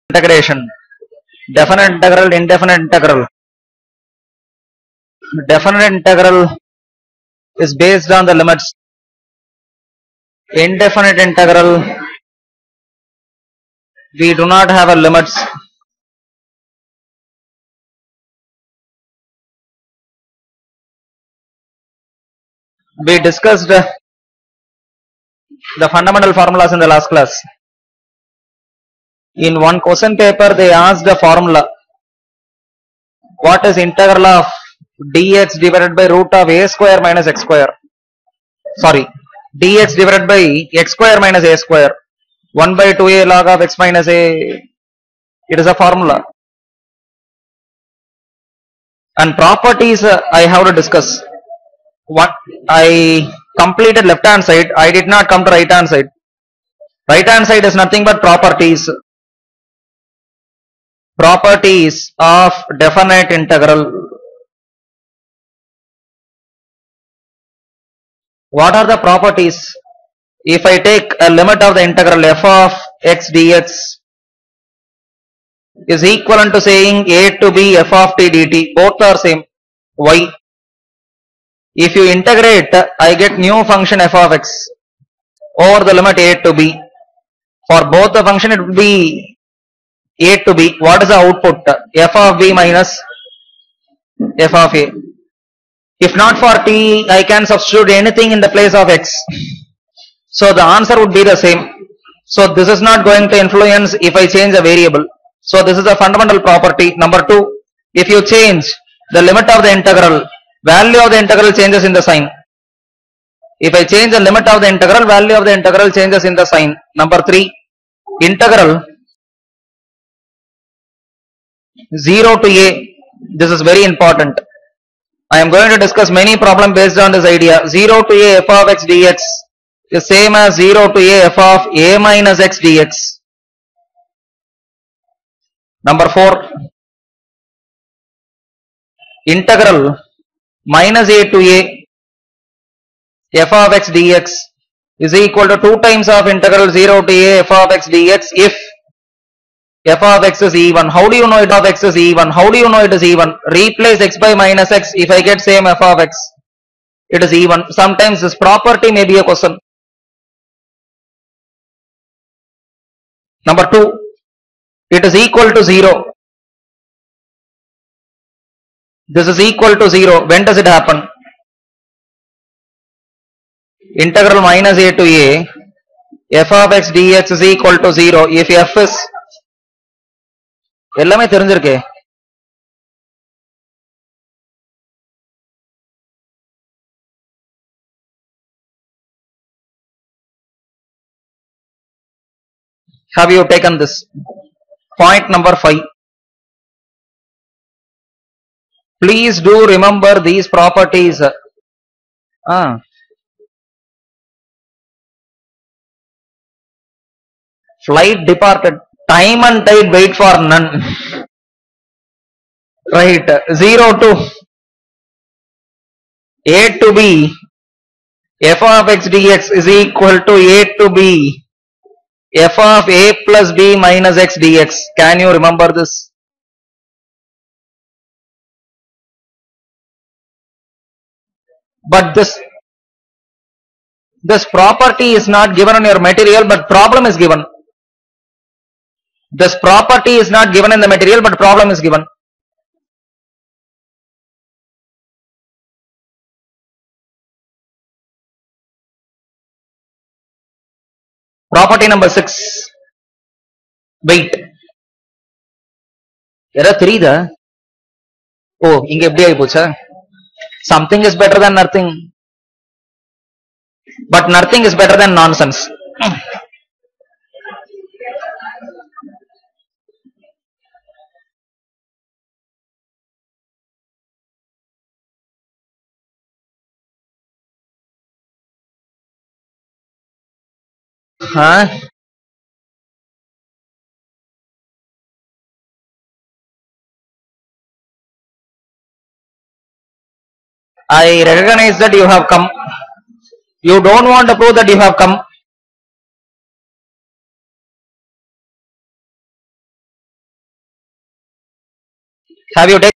integration. Definite integral, indefinite integral. Definite integral is based on the limits. Indefinite integral, we do not have a limits. We discussed the fundamental formulas in the last class. In one question paper, they asked the formula. What is integral of dx divided by root of a square minus x square? Sorry, dx divided by x square minus a square. 1 by 2a log of x minus a. It is a formula. And properties I have to discuss. What I completed left hand side, I did not come to right hand side. Right hand side is nothing but properties. Properties of definite integral. What are the properties? If I take a limit of the integral f of x dx is equivalent to saying a to b f of t dt, both are same. Why? If you integrate, I get new function f of x over the limit a to b. For both the function it will be a to b. What is the output? F of b minus f of a. If not for t, I can substitute anything in the place of x. So the answer would be the same. So this is not going to influence if I change a variable. So this is a fundamental property. Number 2, if you change the limit of the integral, value of the integral changes in the sign. If I change the limit of the integral, value of the integral changes in the sign. Number 3, integral 0 to a. This is very important. I am going to discuss many problems based on this idea. 0 to a f of x dx is same as 0 to a f of a minus x dx. Number 4, integral minus a to a f of x dx is equal to 2 times of integral 0 to a f of x dx if f of x is even. How do you know it of x is even? How do you know it is even? Replace x by minus x. If I get same f of x, it is even. Sometimes this property may be a question. Number 2, it is equal to 0. This is equal to 0. When does it happen? Integral minus a to a f of x dx is equal to 0 if f is எல்லாமே தெரிஞ்சிருக்கே. Have you taken this? Point number 5. Please do remember these properties. Flight departed. Time and tide wait for none. Right. 0 to a to b f of x dx is equal to a to b f of a plus b minus x dx. Can you remember this? But this property is not given on your material, but problem is given. This property is not given in the material, but problem is given. Property number 6. Wait. Era 3 da? Oh, inge eppadi aayi pocha? Something is better than nothing. But nothing is better than nonsense. Huh? I recognize that you have come. You don't want to prove that you have come. Have you taken